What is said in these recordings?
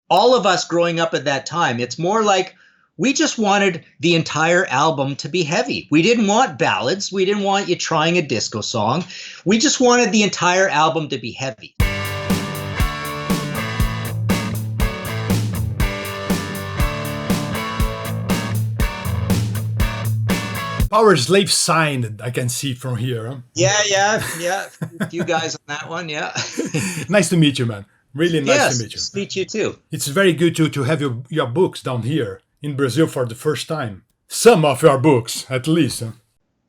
all of us growing up at that time, it's more like we just wanted the entire album to be heavy. We didn't want ballads. We didn't want you trying a disco song. We just wanted the entire album to be heavy. Power Slave signed, I can see from here. Huh? Yeah. A few guys on that one, yeah. Nice to meet you, man. Really nice yes, to meet you. Nice to meet you too. It's very good to have your books down here in Brazil for the first time. Some of your books, at least. Huh?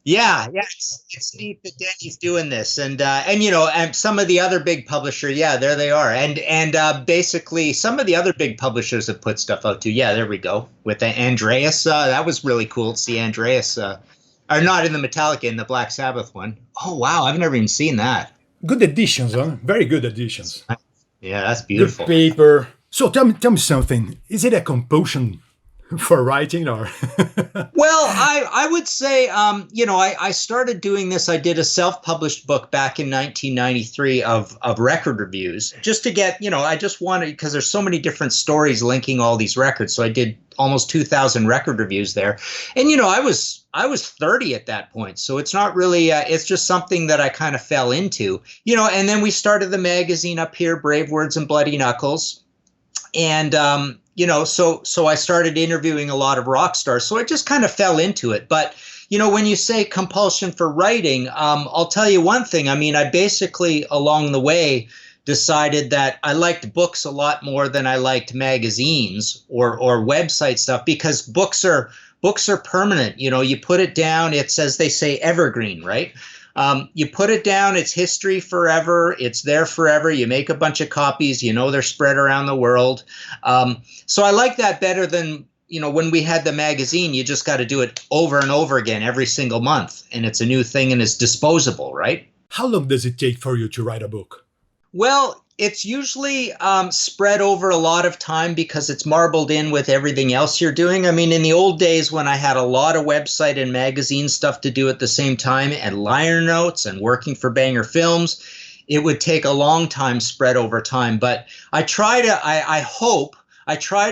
Yeah, it's neat that Danny's doing this, and some of the other big publishers, there they are, and basically some of the other big publishers have put stuff out too. Yeah, there we go with the Andreas. That was really cool to see Andreas, or not in the Metallica, in the Black Sabbath one. Oh wow, I've never even seen that. Good editions, huh? Very good editions. Yeah, that's beautiful. Good paper. So tell me something. Is it a compulsion for writing, or? Well, I would say, I started doing this. I did a self-published book back in 1993 of record reviews, just to get, I just wanted, because there's so many different stories linking all these records. So I did almost 2,000 record reviews there. And, I was 30 at that point. So it's not really, it's just something that I kind of fell into, and then we started the magazine up here, Brave Words and Bloody Knuckles. And, so I started interviewing a lot of rock stars. So I just kind of fell into it. But, when you say compulsion for writing, I'll tell you one thing. I mean, I basically along the way decided that I liked books a lot more than I liked magazines or website stuff, because books are permanent. You put it down. It's, as they say, evergreen, right? You put it down, it's history forever, it's there forever, you make a bunch of copies, they're spread around the world. So I like that better than, when we had the magazine, you just got to do it over and over again every single month, and it's a new thing and it's disposable, right? How long does it take for you to write a book? Well, it's usually spread over a lot of time because it's marbled in with everything else you're doing. I mean, in the old days when I had a lot of website and magazine stuff to do at the same time, and liner notes and working for Banger Films, it would take a long time spread over time. But I try to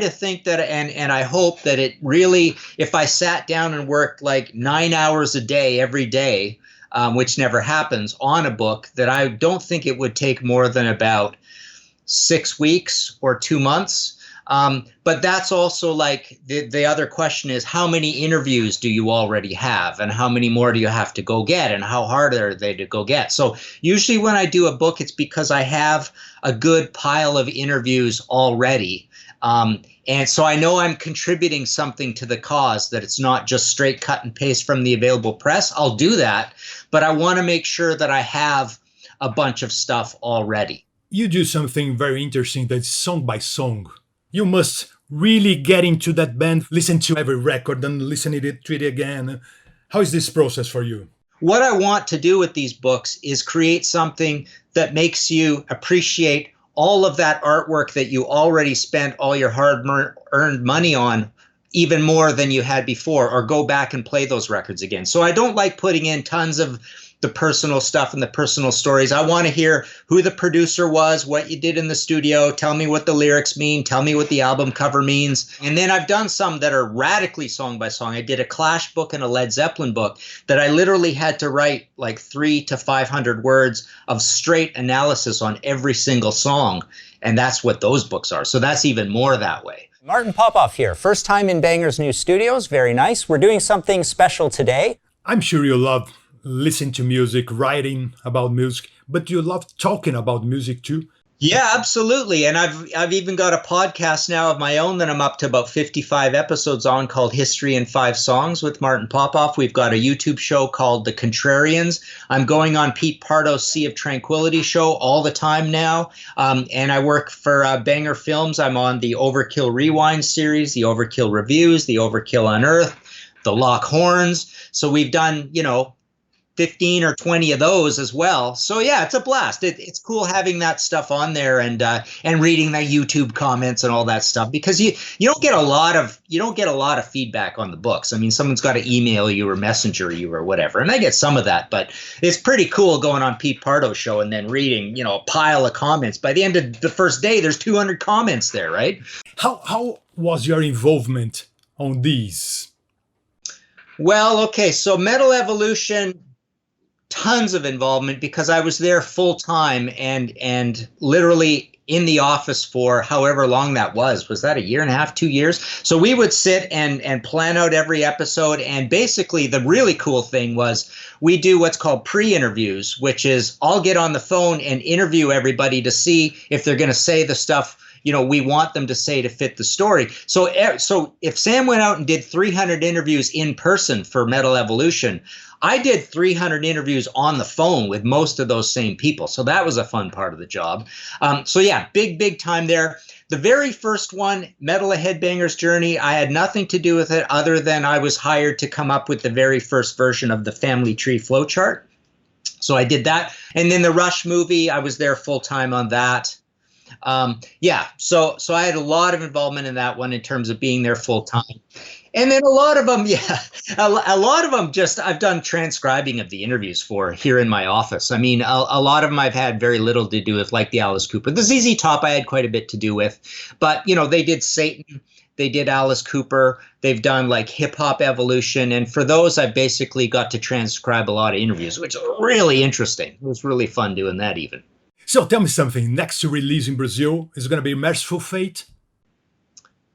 think that, and I hope that it really, if I sat down and worked like 9 hours a day every day, which never happens, on a book, that I don't think it would take more than about 6 weeks or 2 months. But that's also like the other question is, how many interviews do you already have, and how many more do you have to go get, and how hard are they to go get? So usually when I do a book, it's because I have a good pile of interviews already. And so I know I'm contributing something to the cause, that it's not just straight cut and paste from the available press. I'll do that, but I want to make sure that I have a bunch of stuff already. You do something very interesting, that's song by song. You must really get into that band, listen to every record and listen to it again. How is this process for you? What I want to do with these books is create something that makes you appreciate all of that artwork that you already spent all your hard-earned money on, even more than you had before, or go back and play those records again. So I don't like putting in tons of the personal stuff and the personal stories. I want to hear who the producer was, what you did in the studio, tell me what the lyrics mean, tell me what the album cover means. And then I've done some that are radically song by song. I did a Clash book and a Led Zeppelin book that I literally had to write like 300 to 500 words of straight analysis on every single song. And that's what those books are. So that's even more that way. Martin Popoff here. First time in Banger's new studios. Very nice. We're doing something special today. I'm sure you love listening to music, writing about music, but you love talking about music too. Yeah, absolutely. And I've even got a podcast now of my own that I'm up to about 55 episodes on, called History in 5 Songs with Martin Popoff. We've got a YouTube show called The Contrarians. I'm going on Pete Pardo's Sea of Tranquility show all the time now. And I work for Banger Films. I'm on the Overkill Rewind series, the Overkill Reviews, the Overkill Unearthed, the Lock Horns. So we've done, 15 or 20 of those as well. So yeah, it's a blast. It's cool having that stuff on there and reading the YouTube comments and all that stuff, because you don't get a lot of feedback on the books. I mean, someone's got to email you or messenger you or whatever, and I get some of that, but it's pretty cool going on Pete Pardo's show and then reading, a pile of comments. By the end of the first day, there's 200 comments there, right? How was your involvement on these? Well, okay, so Metal Evolution, tons of involvement, because I was there full time and literally in the office for however long that was. Was that a year and a half, 2 years? So we would sit and plan out every episode. And basically the really cool thing was we do what's called pre-interviews, which is I'll get on the phone and interview everybody to see if they're going to say the stuff we want them to say to fit the story. So if Sam went out and did 300 interviews in person for Metal Evolution, I did 300 interviews on the phone with most of those same people. So that was a fun part of the job. So yeah, big time there. The very first one, Metal A Headbanger's Journey, I had nothing to do with it other than I was hired to come up with the very first version of the family tree flowchart. So I did that. And then the Rush movie, I was there full time on that. So I had a lot of involvement in that one in terms of being there full time. And then a lot of them, a lot of them just I've done transcribing of the interviews for here in my office. I mean, a lot of them I've had very little to do with, like the Alice Cooper. The ZZ Top I had quite a bit to do with. But, they did Satan. They did Alice Cooper. They've done like Hip Hop Evolution. And for those, I basically got to transcribe a lot of interviews, which was really interesting. It was really fun doing that even. So tell me something. Next to release in Brazil, is it going to be Merciful Fate?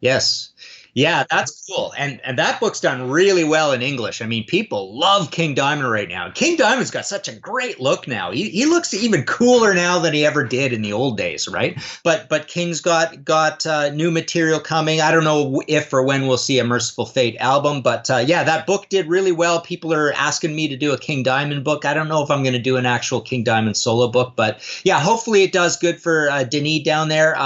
Yes. Yeah, that's cool. And that book's done really well in English. I mean, people love King Diamond right now. King Diamond's got such a great look now. He looks even cooler now than he ever did in the old days, right? But King's got new material coming. I don't know if or when we'll see a Merciful Fate album, but yeah, that book did really well. People are asking me to do a King Diamond book. I don't know if I'm going to do an actual King Diamond solo book, but yeah, hopefully it does good for Denis down there.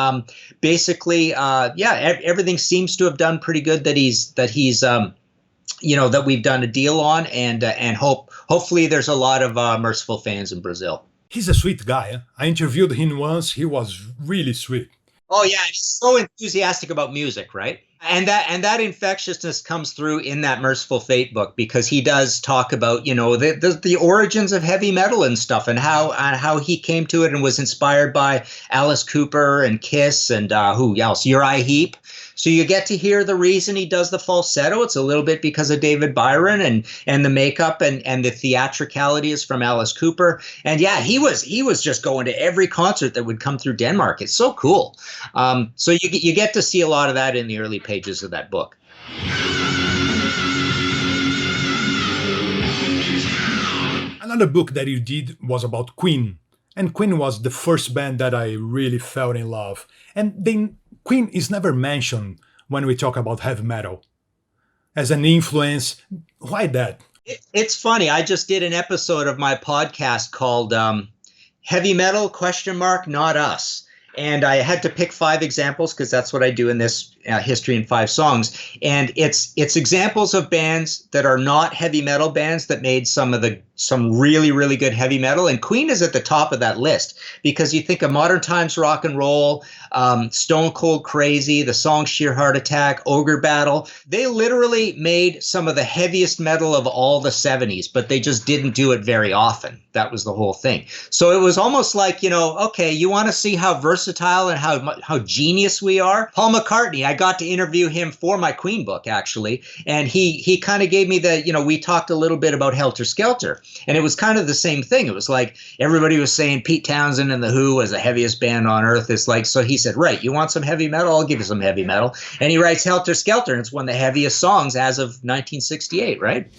Basically, everything seems to have done pretty good that he's that we've done a deal on, and hopefully there's a lot of Merciful fans in Brazil. He's a sweet guy. Huh? I interviewed him once. He was really sweet. Oh yeah, he's so enthusiastic about music, right? And that infectiousness comes through in that Merciful Fate book, because he does talk about the origins of heavy metal and stuff, and how he came to it and was inspired by Alice Cooper and Kiss and who else? Uriah Heep. So you get to hear the reason he does the falsetto. It's a little bit because of David Byron and the makeup and the theatricality is from Alice Cooper. And yeah, he was just going to every concert that would come through Denmark. It's so cool. So you get to see a lot of that in the early pages of that book. Another book that you did was about Queen. And Queen was the first band that I really fell in love. And then Queen is never mentioned when we talk about heavy metal as an influence. Why that? It's funny. I just did an episode of my podcast called Heavy Metal ? Not Us. And I had to pick 5 examples because that's what I do in this History in 5 Songs. And it's examples of bands that are not heavy metal bands that made some really, really good heavy metal. And Queen is at the top of that list, because you think of Modern Times Rock and Roll, Stone Cold Crazy, the song Sheer Heart Attack, Ogre Battle. They literally made some of the heaviest metal of all the 70s, but they just didn't do it very often. That was the whole thing. So it was almost like, okay, you want to see how versatile and how genius we are? Paul McCartney, I got to interview him for my Queen book, actually. And he kind of gave me we talked a little bit about Helter Skelter. And it was kind of the same thing. It was like everybody was saying Pete Townsend and The Who was the heaviest band on earth. It's like, so he said, right, you want some heavy metal? I'll give you some heavy metal. And he writes Helter Skelter, and it's one of the heaviest songs as of 1968, right?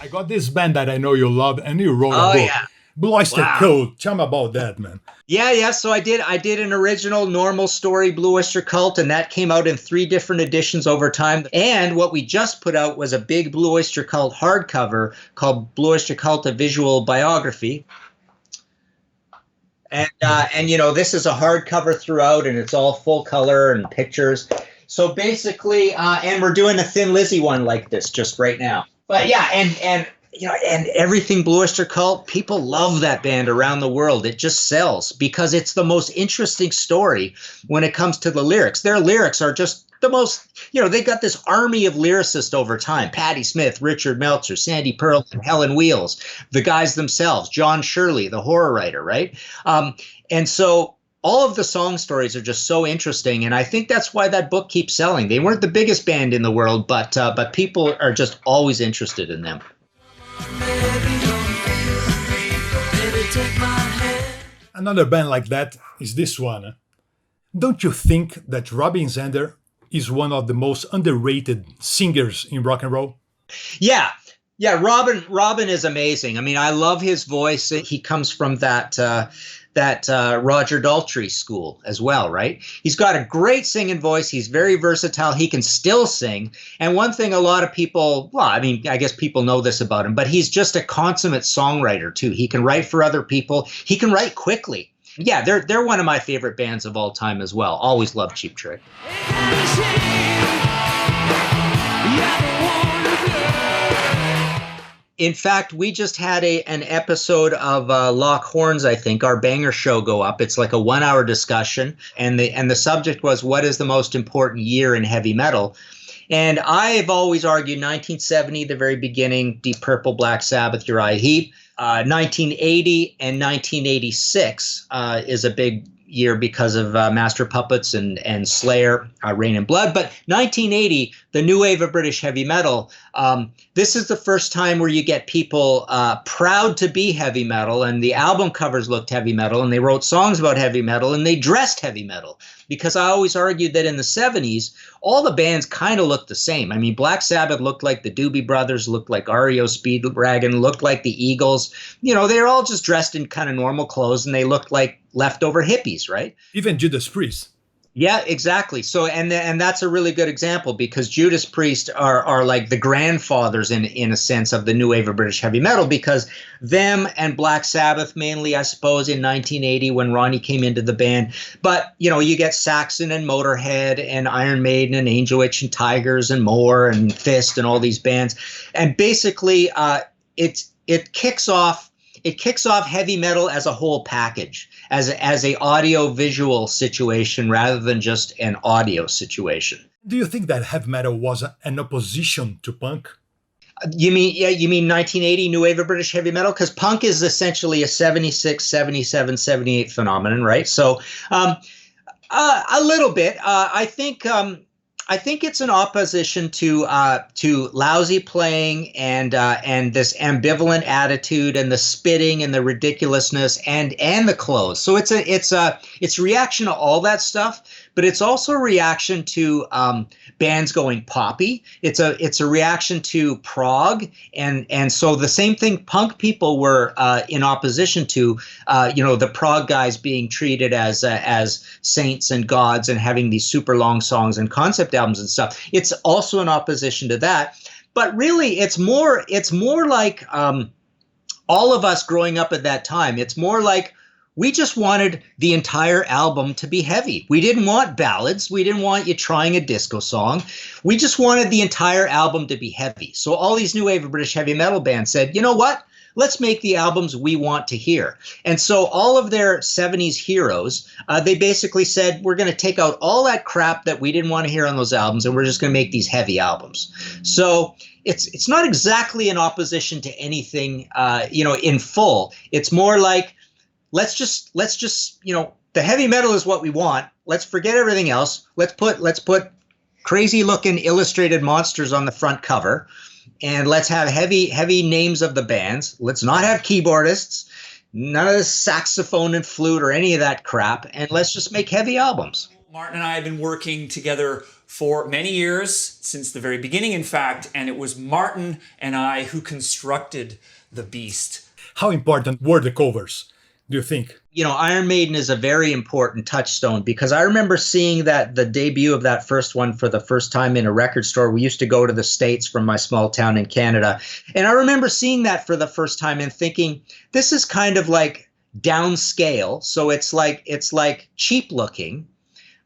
I got this band that I know you love, and you wrote a book. Yeah. Blue Oyster Cult. Tell me about that, man. Yeah. So I did an original normal story, Blue Oyster Cult, and that came out in 3 different editions over time. And what we just put out was a big Blue Oyster Cult hardcover called Blue Oyster Cult: A Visual Biography. And this is a hardcover throughout, and it's all full color and pictures. So basically, and we're doing a Thin Lizzy one like this just right now. But yeah, and everything Blue Oyster Cult, people love that band around the world. It just sells because it's the most interesting story when it comes to the lyrics. Their lyrics are just the most, they got this army of lyricists over time. Patti Smith, Richard Meltzer, Sandy Pearl, and Helen Wheels, the guys themselves, John Shirley, the horror writer, right? And so all of the song stories are just so interesting, and I think that's why that book keeps selling. They weren't the biggest band in the world, but people are just always interested in them. Another band like that is this one. Don't you think that Robin Zander is one of the most underrated singers in rock and roll? Yeah. Robin is amazing. I mean, I love his voice. He comes from that Roger Daltrey school as well, right? He's got a great singing voice. He's very versatile. He can still sing. And one thing a lot of people, I guess people know this about him, but he's just a consummate songwriter too. He can write for other people. He can write quickly. Yeah, they're one of my favorite bands of all time as well. Always loved Cheap Trick. In fact, we just had an episode of Lock Horns, I think, our banger show go up. It's like a 1-hour discussion, and the subject was, what is the most important year in heavy metal? And I've always argued 1970, the very beginning, Deep Purple, Black Sabbath, Uriah Heep. 1980 and 1986 is a big year because of Master Puppets and Slayer, Rain and Blood. But 1980, the new wave of British heavy metal, this is the first time where you get people proud to be heavy metal, and the album covers looked heavy metal, and they wrote songs about heavy metal, and they dressed heavy metal. Because I always argued that in the 70s, all the bands kind of looked the same. I mean, Black Sabbath looked like the Doobie Brothers, looked like REO Speedwagon, looked like the Eagles. They were all just dressed in kind of normal clothes, and they looked like leftover hippies, right? Even Judas Priests. Yeah, exactly. So, and that's a really good example because Judas Priest are like the grandfathers in a sense of the new wave of British heavy metal, because them and Black Sabbath mainly, I suppose, in 1980 when Ronnie came into the band. But, you get Saxon and Motorhead and Iron Maiden and Angel Witch and Tigers and More and Fist and all these bands. And basically, it kicks off heavy metal as a whole package, as a audio visual situation rather than just an audio situation. Do you think that heavy metal was an opposition to punk? You mean 1980 new wave of British heavy metal? Because punk is essentially a 76, 77, 78 phenomenon, right? So a little bit. I think it's an opposition to lousy playing and this ambivalent attitude and the spitting and the ridiculousness and the clothes. So it's a reaction to all that stuff, but it's also a reaction to bands going poppy. It's a reaction to prog, and so the same thing punk people were in opposition to. The prog guys being treated as saints and gods and having these super long songs and concept albums and stuff. It's also an opposition to that. But really, it's more like all of us growing up at that time. It's more like we just wanted the entire album to be heavy. We didn't want ballads. We didn't want you trying a disco song. We just wanted the entire album to be heavy. So all these new wave of British heavy metal bands said, you know what? Let's make the albums we want to hear. And so all of their 70s heroes, they basically said, we're going to take out all that crap that we didn't want to hear on those albums, and we're just going to make these heavy albums. So it's not exactly an opposition to anything, in full. It's more like, let's just, the heavy metal is what we want. Let's forget everything else. Let's put crazy looking illustrated monsters on the front cover. And let's have heavy names of the bands. Let's not have keyboardists, none of the saxophone and flute or any of that crap. And let's just make heavy albums. Martin and I have been working together for many years, since the very beginning, in fact. And it was Martin and I who constructed the beast. How important were the covers, do you think? Iron Maiden is a very important touchstone, because I remember seeing the debut of that first one for the first time in a record store. We used to go to the States from my small town in Canada. And I remember seeing that for the first time and thinking, this is kind of like downscale. So it's like cheap looking,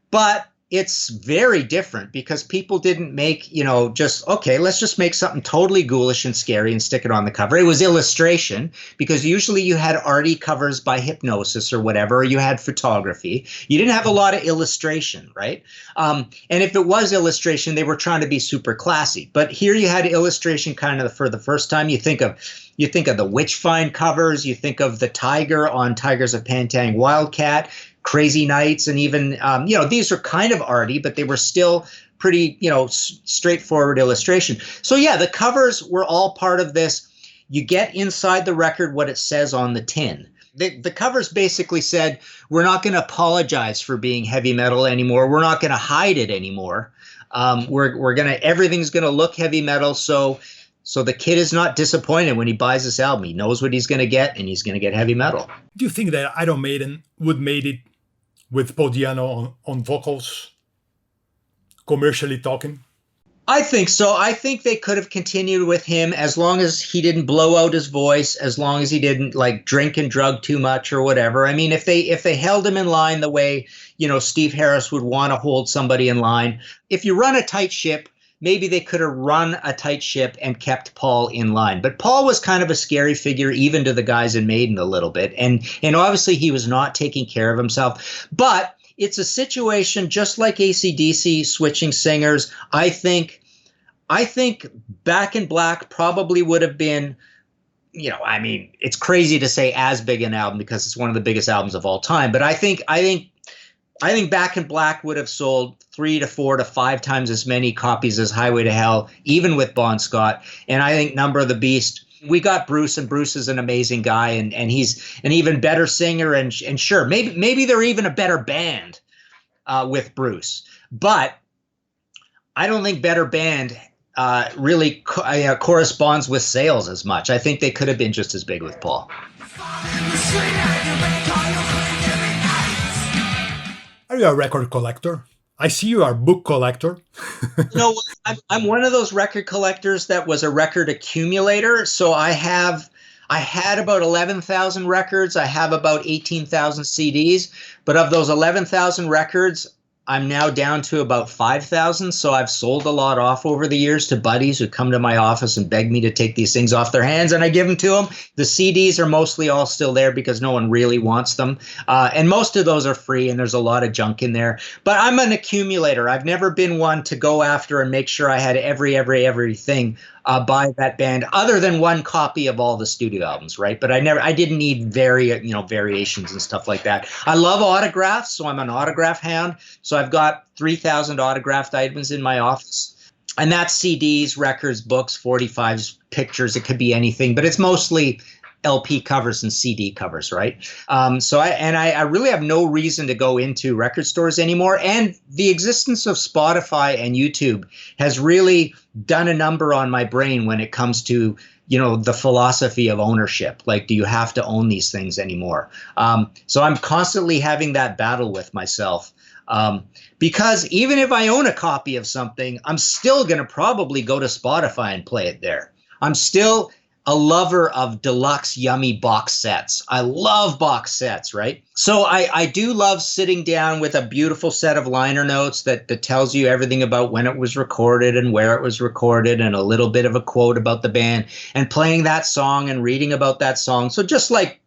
but it's very different because people didn't make, just, okay, let's just make something totally ghoulish and scary and stick it on the cover. It was illustration because usually you had arty covers by Hypnosis or whatever, or you had photography. You didn't have a lot of illustration, right? And if it was illustration, they were trying to be super classy. But here you had illustration kind of for the first time. You think of the Witchfind covers, you think of the tiger on Tigers of Pantang Wildcat, Crazy Nights, and even, these are kind of arty, but they were still pretty, straightforward illustration. So yeah, the covers were all part of this. You get inside the record what it says on the tin. The covers basically said, we're not going to apologize for being heavy metal anymore. We're not going to hide it anymore. Everything's going to look heavy metal. So the kid is not disappointed when he buys this album. He knows what he's going to get, and he's going to get heavy metal. Do you think that Iron Maiden would made it with Paul Di'Anno on vocals, commercially talking? I think so. I think they could have continued with him as long as he didn't blow out his voice, as long as he didn't drink and drug too much or whatever. I mean, if they held him in line the way, Steve Harris would want to hold somebody in line. If you run a tight ship, maybe they could have run a tight ship and kept Paul in line. But Paul was kind of a scary figure, even to the guys in Maiden a little bit. And obviously he was not taking care of himself. But it's a situation just like AC/DC switching singers. I think Back in Black probably would have been, it's crazy to say as big an album because it's one of the biggest albums of all time. But I think Back in Black would have sold 3 to 4 to 5 times as many copies as Highway to Hell, even with Bon Scott. And I think Number of the Beast, we got Bruce, and Bruce is an amazing guy, and he's an even better singer. And sure, maybe they're even a better band with Bruce. But I don't think better band really corresponds with sales as much. I think they could have been just as big with Paul. Are you a record collector? I see you are a book collector. I'm one of those record collectors that was a record accumulator. So I had about 11,000 records. I have about 18,000 CDs. But of those 11,000 records, I'm now down to about 5,000. So I've sold a lot off over the years to buddies who come to my office and beg me to take these things off their hands, and I give them to them. The CDs are mostly all still there because no one really wants them. And most of those are free, and there's a lot of junk in there. But I'm an accumulator. I've never been one to go after and make sure I had everything by that band, other than one copy of all the studio albums, right? But I didn't need variations and stuff like that. I love autographs, so I'm an autograph hound. So I've got 3,000 autographed items in my office. And that's CDs, records, books, 45s, pictures. It could be anything, but it's mostly LP covers and CD covers, right? So I really have no reason to go into record stores anymore. And the existence of Spotify and YouTube has really done a number on my brain when it comes to, the philosophy of ownership. Like, do you have to own these things anymore? So I'm constantly having that battle with myself. Because even if I own a copy of something, I'm still going to probably go to Spotify and play it there. I'm still a lover of deluxe, yummy box sets. I love box sets, right? So I do love sitting down with a beautiful set of liner notes that tells you everything about when it was recorded and where it was recorded and a little bit of a quote about the band and playing that song and reading about that song. So just like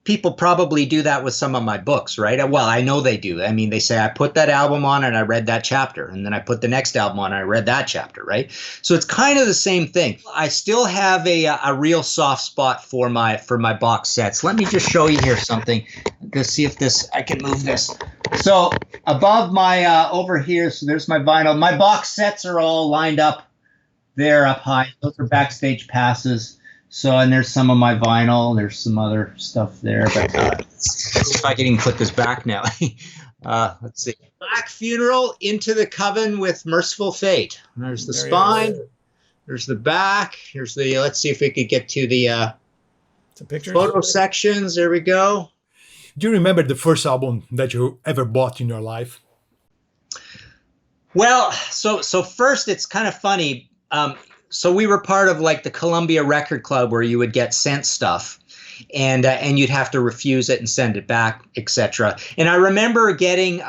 people probably do that with some of my books, right? Well, I know they do. I mean, they say, I put that album on and I read that chapter. And then I put the next album on and I read that chapter, right? So it's kind of the same thing. I still have a real soft spot for my box sets. Let me just show you here something to see if I can move this. So above my, over here, so there's my vinyl. My box sets are all lined up there up high. Those are backstage passes. So, and there's some of my vinyl. There's some other stuff there. But if I can even put this back now. Let's see. Black Funeral, Into the Coven with Merciful Fate. There's the spine. There's the back. Here's the, let's see if we could get to the photo sections. There we go. Do you remember the first album that you ever bought in your life? Well, so first it's kind of funny. So we were part of like the Columbia Record Club where you would get sent stuff and you'd have to refuse it and send it back, etc. And I remember getting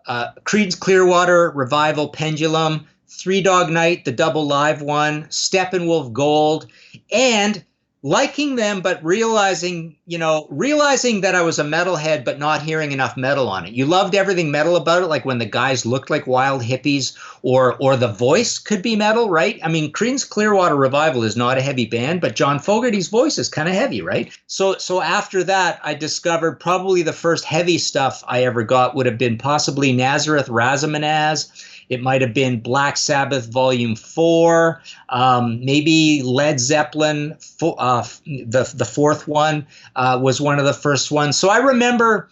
Creedence Clearwater Revival Pendulum, Three Dog Night, the double live one, Steppenwolf Gold, and liking them, but realizing that I was a metalhead, but not hearing enough metal on it. You loved everything metal about it, like when the guys looked like wild hippies, or the voice could be metal, right? I mean, Creedence Clearwater Revival is not a heavy band, but John Fogerty's voice is kind of heavy, right? So after that, I discovered probably the first heavy stuff I ever got would have been possibly Nazareth Razamanaz. It might have been Black Sabbath Volume 4, maybe Led Zeppelin, the fourth one was one of the first ones. So I remember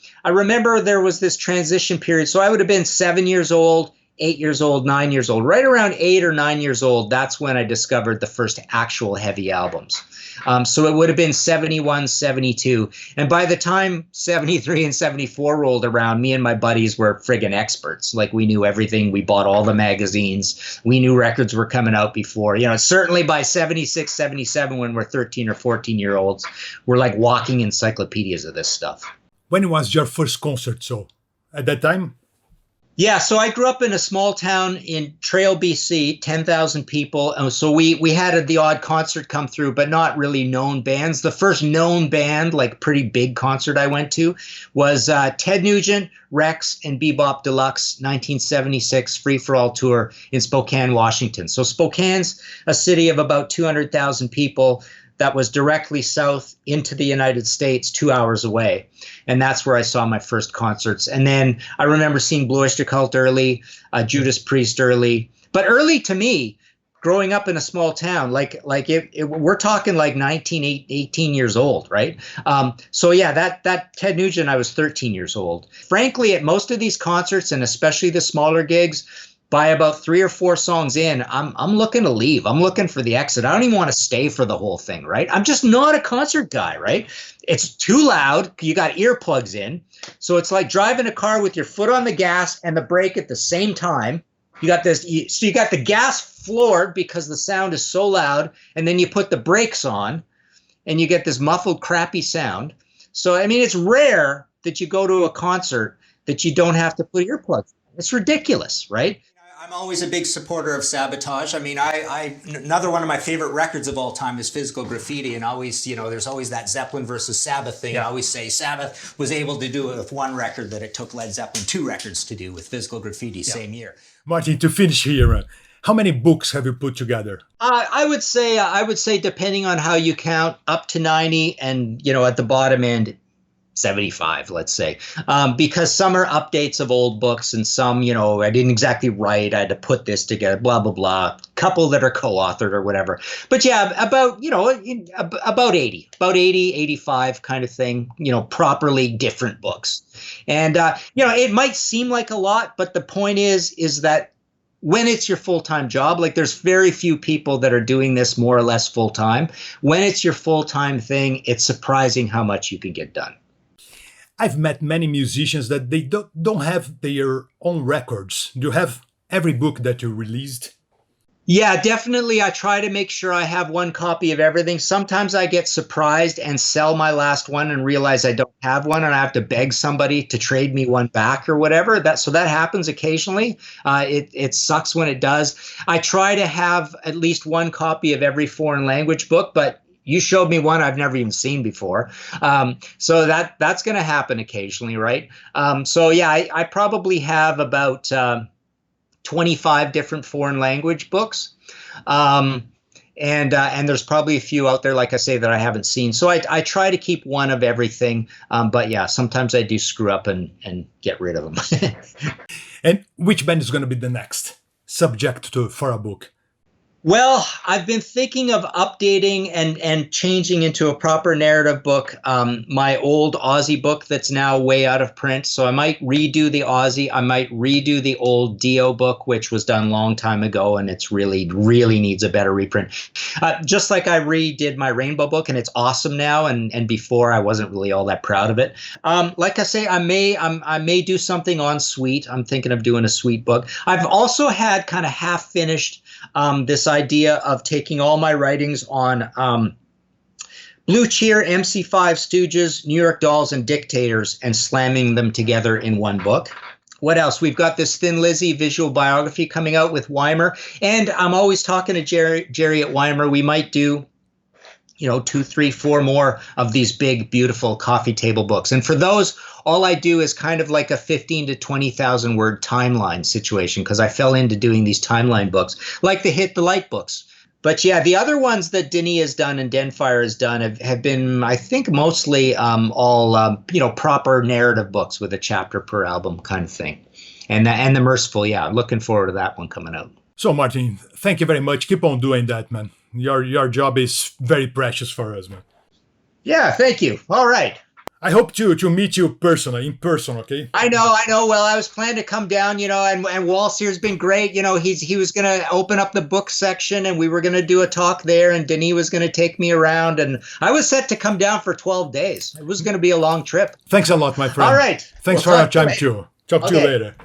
there was this transition period. So I would have been 7 years old, 8 years old, 9 years old. Right around 8 or 9 years old, that's when I discovered the first actual heavy albums. So it would have been 71, 72. And by the time 73 and 74 rolled around, me and my buddies were friggin' experts. Like, we knew everything. We bought all the magazines. We knew records were coming out before. Certainly by 76, 77, when we're 13 or 14-year-olds, we're like walking encyclopedias of this stuff. When was your first concert, so? At that time? Yeah, so I grew up in a small town in Trail, BC, 10,000 people. And so we had the odd concert come through, but not really known bands. The first known band, like pretty big concert I went to, was Ted Nugent, Rex, and Bebop Deluxe 1976 Free For All tour in Spokane, Washington. So Spokane's a city of about 200,000 people that was directly south into the United States, 2 hours away. And that's where I saw my first concerts. And then I remember seeing Blue Oyster Cult early, Judas Priest early. But early to me, growing up in a small town, we're talking like 19, 18 years old, right? So yeah, that Ted Nugent, I was 13 years old. Frankly, at most of these concerts, and especially the smaller gigs, by about 3 or 4 songs in, I'm looking to leave. I'm looking for the exit. I don't even want to stay for the whole thing, right? I'm just not a concert guy, right? It's too loud. You got earplugs in. So it's like driving a car with your foot on the gas and the brake at the same time. You got the gas floored because the sound is so loud, and then you put the brakes on and you get this muffled, crappy sound. So, I mean, it's rare that you go to a concert that you don't have to put earplugs in. It's ridiculous, right? I'm always a big supporter of Sabotage. I mean, another one of my favorite records of all time is Physical Graffiti, and always, there's always that Zeppelin versus Sabbath thing. Yeah. I always say Sabbath was able to do it with one record that it took Led Zeppelin 2 records to do with Physical Graffiti, same year. Martin, to finish here, how many books have you put together? I would say, depending on how you count, up to 90, and at the bottom end, 75, let's say, because some are updates of old books, and some, I didn't exactly write. I had to put this together, blah, blah, blah. Couple that are co-authored or whatever. But yeah, about 80, 85 kind of thing, properly different books. And, it might seem like a lot, but the point is that when it's your full-time job, like there's very few people that are doing this more or less full-time. When it's your full-time thing, it's surprising how much you can get done. I've met many musicians that they don't have their own records. Do you have every book that you released? Yeah, definitely. I try to make sure I have one copy of everything. Sometimes I get surprised and sell my last one and realize I don't have one, and I have to beg somebody to trade me one back or whatever. So that happens occasionally. It sucks when it does. I try to have at least one copy of every foreign language book, but you showed me one I've never even seen before. So that's going to happen occasionally, right? So yeah, I probably have about 25 different foreign language books. And there's probably a few out there, like I say, that I haven't seen. So I try to keep one of everything. But yeah, sometimes I do screw up and get rid of them. And which band is going to be the next subject for a book? Well, I've been thinking of updating and changing into a proper narrative book my old Aussie book that's now way out of print. So I might redo the Aussie. I might redo the old Dio book, which was done a long time ago, and it's really, really needs a better reprint. Just like I redid my Rainbow book, and it's awesome now, and before I wasn't really all that proud of it. Like I say, I may do something on Sweet. I'm thinking of doing a Sweet book. I've also had kind of half-finished this idea of taking all my writings on Blue Cheer, MC5, Stooges, New York Dolls, and Dictators and slamming them together in one book. What else? We've got this Thin Lizzy visual biography coming out with Weimer. And I'm always talking to Jerry at Weimer. We might do, 2, 3, 4 more of these big, beautiful coffee table books. And for those, all I do is kind of like a 15 to 20,000 word timeline situation, because I fell into doing these timeline books, like the Hit the Like books. But yeah, the other ones that Denis has done and Denfire has done have been, I think, mostly all proper narrative books with a chapter per album kind of thing. And the Merciful, yeah, looking forward to that one coming out. So Martin, thank you very much. Keep on doing that, man. Your job is very precious for us, man. Yeah, thank you. All right. I hope to meet you in person, okay? I know. Well, I was planning to come down, and Waltz here's been great. He was going to open up the book section and we were going to do a talk there and Denis was going to take me around and I was set to come down for 12 days. It was going to be a long trip. Thanks a lot, my friend. All right. Thanks for our time too. Talk to you later.